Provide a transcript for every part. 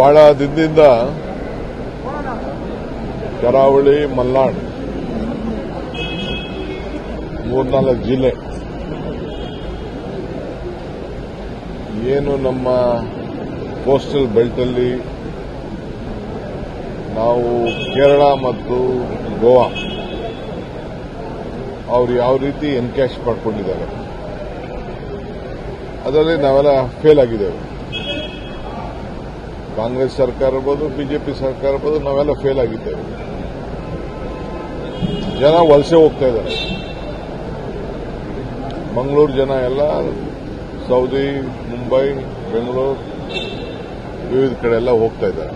ಬಹಳ ದಿನದಿಂದ ಕರಾವಳಿ ಮಲೆನಾಡು 3-4 ಜಿಲ್ಲೆ ಏನು ನಮ್ಮ ಕೋಸ್ಟಲ್ ಬೆಲ್ಟಲ್ಲಿ ನಾವು ಕೇರಳ ಮತ್ತು ಗೋವಾ ಅವರು ಯಾವ ರೀತಿ ಎನ್ಕ್ಯಾಶ್ ಮಾಡ್ಕೊಂಡಿದ್ದಾರೆ ಅದರಲ್ಲಿ ನಾವೆಲ್ಲ ಫೇಲ್ ಆಗಿದ್ದೇವೆ. ಕಾಂಗ್ರೆಸ್ ಸರ್ಕಾರ ಇರ್ಬೋದು, ಬಿಜೆಪಿ ಸರ್ಕಾರ ಇರ್ಬೋದು, ನಾವೆಲ್ಲ ಫೇಲ್ ಆಗಿದ್ದೇವೆ. ಜನ ವಲಸೆ ಹೋಗ್ತಾ ಇದ್ದಾರೆ. ಮಂಗಳೂರು ಜನ ಎಲ್ಲ ಸೌದಿ, ಮುಂಬೈ, ಬೆಂಗಳೂರು ವಿವಿಧ ಕಡೆ ಎಲ್ಲ ಹೋಗ್ತಾ ಇದ್ದಾರೆ.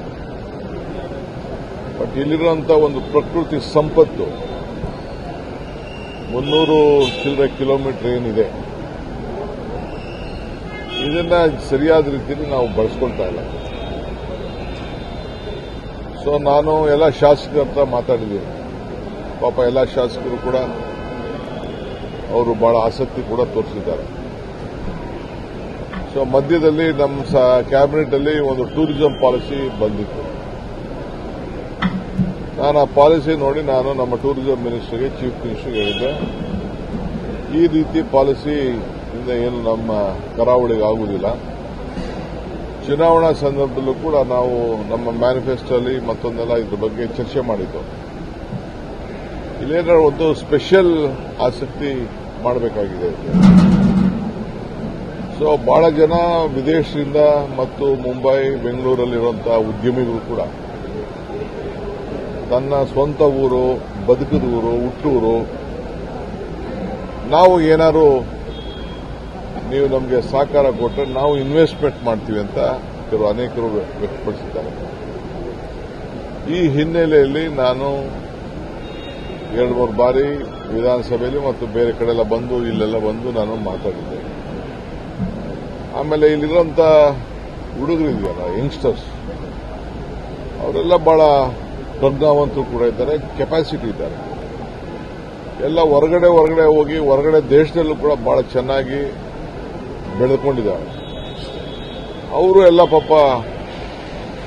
ಬಟ್ ಇಲ್ಲಿರುವಂತ ಒಂದು ಪ್ರಕೃತಿ ಸಂಪತ್ತು 300 ಚಿಲ್ಲರೆ ಕಿಲೋಮೀಟರ್ ಏನಿದೆ, ಇದನ್ನ ಸರಿಯಾದ ರೀತಿಯಲ್ಲಿ ನಾವು ಬಳಸ್ಕೊಳ್ತಾ ಇಲ್ಲ. ಸೊ ನಾನು ಎಲ್ಲ ಶಾಸಕರ ಹತ್ರ ಮಾತಾಡಿದ್ದೀನಿ. ಪಾಪ ಎಲ್ಲ ಶಾಸಕರು ಕೂಡ ಅವರು ಬಹಳ ಆಸಕ್ತಿ ಕೂಡ ತೋರಿಸಿದ್ದಾರೆ. ಸೊ ಮಧ್ಯದಲ್ಲಿ ನಮ್ಮ ಕ್ಯಾಬಿನೆಟ್ ಅಲ್ಲಿ ಒಂದು ಟೂರಿಸಂ ಪಾಲಿಸಿ ಬಂದಿತ್ತು. ನಾನು ಆ ಪಾಲಿಸಿ ನೋಡಿ ನಾನು ನಮ್ಮ ಟೂರಿಸಂ ಮಿನಿಸ್ಟರ್ಗೆ, ಚೀಫ್ ಮಿನಿಸ್ಟರ್ಗೆ ಹೇಳಿದ್ದೆ, ಈ ರೀತಿ ಪಾಲಿಸಿ ಇಂದ ಏನು ನಮ್ಮ ಕರಾವಳಿಗೆ ಆಗುವುದಿಲ್ಲ. ಚುನಾವಣಾ ಸಂದರ್ಭದಲ್ಲೂ ಕೂಡ ನಾವು ನಮ್ಮ ಮ್ಯಾನಿಫೆಸ್ಟೋಲ್ಲಿ ಮತ್ತೊಂದೆಲ್ಲ ಇದ್ರ ಬಗ್ಗೆ ಚರ್ಚೆ ಮಾಡಿದ್ದು. ಇಲ್ಲೇನಾದ್ರು ಒಂದು ಸ್ಪೆಷಲ್ ಆಸಕ್ತಿ ಮಾಡಬೇಕಾಗಿದೆ. ಸೊ ಬಹಳ ಜನ ವಿದೇಶದಿಂದ ಮತ್ತು ಮುಂಬೈ, ಬೆಂಗಳೂರಲ್ಲಿರುವಂತಹ ಉದ್ಯಮಿಗಳು ಕೂಡ ತನ್ನ ಸ್ವಂತ ಊರು, ಬದುಕಿದ ಊರು, ಹುಟ್ಟೂರು, ನಾವು ಏನಾದ್ರು ನೀವು ನಮಗೆ ಸಹಕಾರ ಕೊಟ್ಟರೆ ನಾವು ಇನ್ವೆಸ್ಟ್ಮೆಂಟ್ ಮಾಡ್ತೀವಿ ಅಂತ ಅನೇಕರು ವ್ಯಕ್ತಪಡಿಸಿದ್ದಾರೆ. ಈ ಹಿನ್ನೆಲೆಯಲ್ಲಿ ನಾನು 2-3 ಬಾರಿ ವಿಧಾನಸಭೆಯಲ್ಲಿ ಮತ್ತು ಬೇರೆ ಕಡೆಲ್ಲ ಬಂದು ಇಲ್ಲೆಲ್ಲ ಬಂದು ನಾನು ಮಾತಾಡಿದ್ದೆ. ಆಮೇಲೆ ಇಲ್ಲಿರುವಂತ ಹುಡುಗರು ಇದೆಯಲ್ಲ, ಯಂಗ್ಸ್ಟರ್ಸ್, ಅವರೆಲ್ಲ ಬಹಳ ಪ್ರಜ್ಞಾವಂತರು ಕೂಡ ಇದ್ದಾರೆ, ಕೆಪಾಸಿಟಿ ಇದ್ದಾರೆ. ಎಲ್ಲ ಹೊರಗಡೆ ಹೋಗಿ ಹೊರಗಡೆ ದೇಶದಲ್ಲೂ ಕೂಡ ಬಹಳ ಚೆನ್ನಾಗಿ ಬೆಳೆದುಕೊಂಡಿದ್ದಾರೆ. ಅವರು ಎಲ್ಲ ಪಾಪ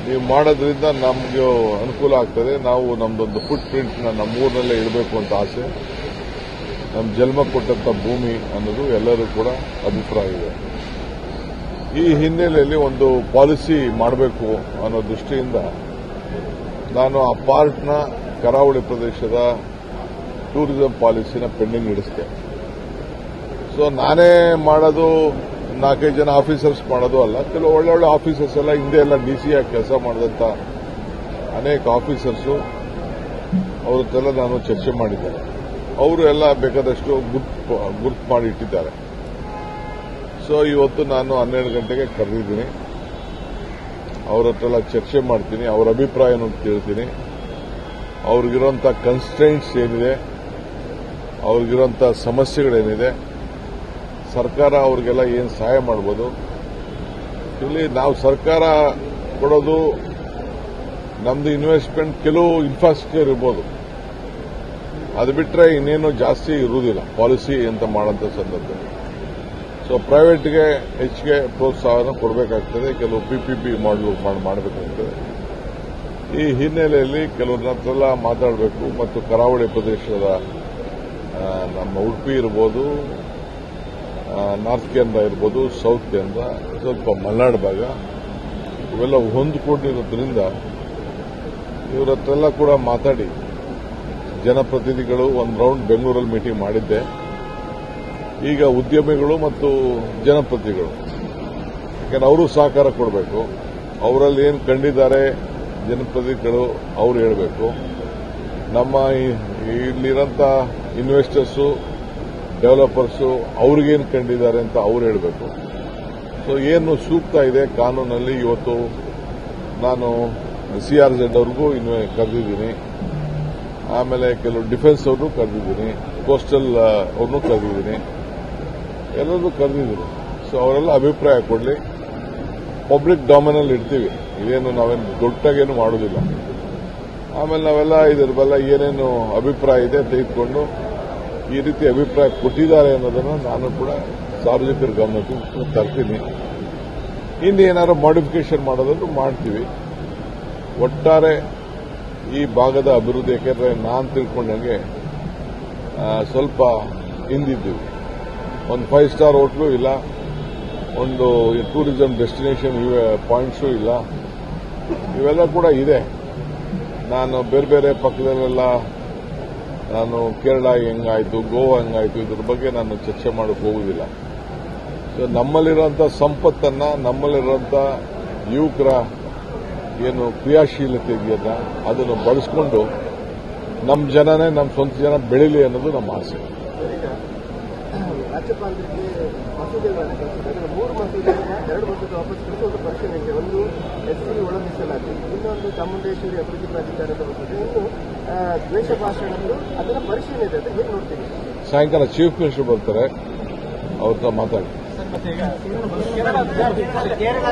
ನೀವು ಮಾಡೋದ್ರಿಂದ ನಮಗೆ ಅನುಕೂಲ ಆಗ್ತದೆ, ನಾವು ನಮ್ದೊಂದು ಫುಟ್ ಪ್ರಿಂಟ್ನ ನಮ್ಮೂರಿನಲ್ಲೇ ಇಡಬೇಕು ಅಂತ ಆಸೆ, ನಮ್ಮ ಜನ್ಮ ಕೊಟ್ಟಂತ ಭೂಮಿ ಅನ್ನೋದು ಎಲ್ಲರೂ ಕೂಡ ಅಭಿಪ್ರಾಯ ಇದೆ. ಈ ಹಿನ್ನೆಲೆಯಲ್ಲಿ ಒಂದು ಪಾಲಿಸಿ ಮಾಡಬೇಕು ಅನ್ನೋ ದೃಷ್ಟಿಯಿಂದ ನಾನು ಆ ಪಾರ್ಟ್ನ ಕರಾವಳಿ ಪ್ರದೇಶದ ಟೂರಿಸಂ ಪಾಲಿಸಿನ ಪೆಂಡಿಂಗ್ ಇಡಿಸಿದೆ. ಸೊ ನಾನೇ ಮಾಡೋದು, 4-5 ಜನ ಆಫೀಸರ್ಸ್ ಮಾಡೋದು ಅಲ್ಲ, ಕೆಲವು ಒಳ್ಳೊಳ್ಳೆ ಆಫೀಸರ್ಸ್ ಎಲ್ಲ ಹಿಂದೆ ಎಲ್ಲ ಡಿಸಿ ಆಗಿ ಕೆಲಸ ಮಾಡಿದಂತ ಅನೇಕ ಆಫೀಸರ್ಸು ಅವ್ರ ಹತ್ರೆಲ್ಲ ನಾನು ಚರ್ಚೆ ಮಾಡಿದ್ದೇನೆ. ಅವರು ಎಲ್ಲ ಬೇಕಾದಷ್ಟು ಗುರ್ತು ಮಾಡಿ ಇಟ್ಟಿದ್ದಾರೆ. ಸೊ ಇವತ್ತು ನಾನು 12 ಗಂಟೆಗೆ ಕರೆದಿದ್ದೀನಿ. ಅವ್ರ ಹತ್ರೆಲ್ಲ ಚರ್ಚೆ ಮಾಡ್ತೀನಿ, ಅವರ ಅಭಿಪ್ರಾಯನೂ ಕೇಳ್ತೀನಿ. ಅವ್ರಿಗಿರುವಂಥ ಕನ್ಸ್ಟ್ರೈಂಟ್ಸ್ ಏನಿದೆ, ಅವ್ರಿಗಿರುವಂಥ ಸಮಸ್ಯೆಗಳೇನಿದೆ, ಸರ್ಕಾರ ಅವ್ರಿಗೆಲ್ಲ ಏನು ಸಹಾಯ ಮಾಡ್ಬೋದು. ಇಲ್ಲಿ ನಾವು ಸರ್ಕಾರ ಕೊಡೋದು ನಮ್ದು ಇನ್ವೆಸ್ಟ್ಮೆಂಟ್, ಕೆಲವು ಇನ್ಫ್ರಾಸ್ಟ್ರಕ್ಚರ್ ಇರ್ಬೋದು, ಅದು ಬಿಟ್ಟರೆ ಇನ್ನೇನು ಜಾಸ್ತಿ ಇರುವುದಿಲ್ಲ ಪಾಲಿಸಿ ಅಂತ ಮಾಡೋಂಥ ಸಂದರ್ಭದಲ್ಲಿ. ಸೊ ಪ್ರೈವೇಟ್ಗೆ ಹೆಚ್ಚಿಗೆ ಪ್ರೋತ್ಸಾಹನ ಕೊಡಬೇಕಾಗ್ತದೆ, ಕೆಲವು ಪಿಪಿಪಿ ಮಾಡಬೇಕಾಗ್ತದೆ. ಈ ಹಿನ್ನೆಲೆಯಲ್ಲಿ ಕೆಲವ್ರ ಹತ್ರ ಮಾತಾಡಬೇಕು ಮತ್ತು ಕರಾವಳಿ ಪ್ರದೇಶದ ನಮ್ಮ ಉಡುಪಿ ಇರ್ಬೋದು, ನಾರ್ತ್ ಕೇಂದ್ರ ಇರ್ಬೋದು, ಸೌತ್ ಕೇಂದ್ರ, ಸ್ವಲ್ಪ ಮಲೆನಾಡು ಭಾಗ, ಇವೆಲ್ಲ ಹೊಂದಿಕೊಂಡಿರೋದ್ರಿಂದ ಇವರ ಹತ್ರೆಲ್ಲ ಕೂಡ ಮಾತಾಡಿ ಜನಪ್ರತಿನಿಧಿಗಳು ಒಂದು ರೌಂಡ್ ಬೆಂಗಳೂರಲ್ಲಿ ಮೀಟಿಂಗ್ ಮಾಡಿದ್ದೆ. ಈಗ ಉದ್ಯಮಿಗಳು ಮತ್ತು ಜನಪ್ರತಿನಿಧಿಗಳು, ಯಾಕಂದ್ರೆ ಅವರು ಸಹಕಾರ ಕೊಡಬೇಕು. ಅವರಲ್ಲಿ ಏನು ಕಂಡಿದ್ದಾರೆ ಜನಪ್ರತಿನಿಧಿಗಳು ಅವರು ಹೇಳಬೇಕು. ನಮ್ಮ ಇಲ್ಲಿರೋಂಥ ಇನ್ವೆಸ್ಟರ್ಸು, ಡೆವಲಪರ್ಸು ಅವ್ರಿಗೇನು ಕಂಡಿದ್ದಾರೆ ಅಂತ ಅವ್ರು ಹೇಳಬೇಕು. ಸೊ ಏನು ಸೂಕ್ತ ಇದೆ ಕಾನೂನಲ್ಲಿ, ಇವತ್ತು ನಾನು CRZ ಅವ್ರಿಗೂ ಕರೆದಿದ್ದೀನಿ, ಆಮೇಲೆ ಕೆಲವು ಡಿಫೆನ್ಸ್ ಅವ್ರನ್ನೂ ಕರೆದಿದ್ದೀನಿ, ಕೋಸ್ಟಲ್ ಅವ್ರನ್ನೂ ಕರೆದಿದ್ದೀನಿ, ಎಲ್ಲರೂ ಕರೆದಿದ್ದೀನಿ. ಸೊ ಅವರೆಲ್ಲ ಅಭಿಪ್ರಾಯ ಕೊಡಲಿ. ಪಬ್ಲಿಕ್ ಡೊಮೇನಲ್ಲಿ ಇಡ್ತೀವಿ, ಇದೇನು ನಾವೇನು ದೊಡ್ಡಾಗೇನು ಮಾಡೋದಿಲ್ಲ. ಆಮೇಲೆ ನಾವೆಲ್ಲ ಇದ್ರ ಬಲ್ಲ ಏನೇನು ಅಭಿಪ್ರಾಯ ಇದೆ ತೆಗೆದುಕೊಂಡು ಈ ರೀತಿ ಅಭಿಪ್ರಾಯ ಕೊಟ್ಟಿದ್ದಾರೆ ಅನ್ನೋದನ್ನು ನಾನು ಕೂಡ ಸಾರ್ವಜನಿಕರ ಗಮನಕ್ಕೂ ತರ್ತೀನಿ. ಇನ್ನೇನಾದ್ರು ಮಾಡಿಫಿಕೇಶನ್ ಮಾಡೋದಾದ್ರೂ ಮಾಡ್ತೀವಿ. ಒಟ್ಟಾರೆ ಈ ಭಾಗದ ಅಭಿವೃದ್ಧಿ, ಯಾಕೆಂದ್ರೆ ನಾನು ತಿಳ್ಕೊಂಡಂಗೆ ಸ್ವಲ್ಪ ಹಿಂದಿದ್ದೀವಿ. ಒಂದು 5 ಸ್ಟಾರ್ ಹೋಟ್ಲು ಇಲ್ಲ, ಒಂದು ಟೂರಿಸಂ ಡೆಸ್ಟಿನೇಷನ್ ಪಾಯಿಂಟ್ಸು ಇಲ್ಲ. ಇವೆಲ್ಲ ಕೂಡ ಇದೆ. ನಾನು ಬೇರೆ ಬೇರೆ ಪಕ್ಕದಲ್ಲೆಲ್ಲ ನಾನು ಕೇರಳ ಹೆಂಗಾಯ್ತು, ಗೋವಾ ಹೆಂಗಾಯ್ತು, ಇದ್ರ ಬಗ್ಗೆ ನಾನು ಚರ್ಚೆ ಮಾಡಕ್ಕೆ ಹೋಗುವುದಿಲ್ಲ. ಸೊ ನಮ್ಮಲ್ಲಿರುವಂಥ ಸಂಪತ್ತನ್ನ, ನಮ್ಮಲ್ಲಿರುವಂಥ ಯುವಕರ ಏನು ಕ್ರಿಯಾಶೀಲತೆ ಇದೆಯಲ್ಲ ಅದನ್ನು ಬಳಸ್ಕೊಂಡು ನಮ್ಮ ಜನನೇ, ನಮ್ಮ ಸ್ವಂತ ಜನ ಬೆಳೀಲಿ ಅನ್ನೋದು ನಮ್ಮ ಆಸೆ. ರಾಜ್ಯಪಾಲರಿಗೆ ಮಸೂದೆಗಳನ್ನು ಕಳಿಸಿದ್ದಾರೆ. 3 ಮಸೂದೆಗಳನ್ನ 2 ಮಸೂದೆ ವಾಪಸ್ ಕಳಿಸಿ ಒಂದು ಪರಿಶೀಲನೆಗೆ, ಒಂದು SC ಒಳ ಮೀಸಲಾತಿ, ಇನ್ನೊಂದು ಚಾಮುಂಡೇಶ್ವರಿ ಅಭಿವೃದ್ಧಿ ಪ್ರಾಧಿಕಾರದ ಮಸೂದೆ, ಇನ್ನು ದ್ವೇಷ ಭಾಷಣಗಳು, ಅದರ ಪರಿಶೀಲನೆ ಇದೆ ಅಂತ ಹೇಗೆ ನೋಡ್ತೀವಿ? ಸಾಯಂಕಾಲ ಚೀಫ್ ಮಿನಿಸ್ಟರ್ ಬರ್ತಾರೆ, ಅವ್ರ ಹತ್ರ ಮಾತಾಡಿ. ಕೇರಳ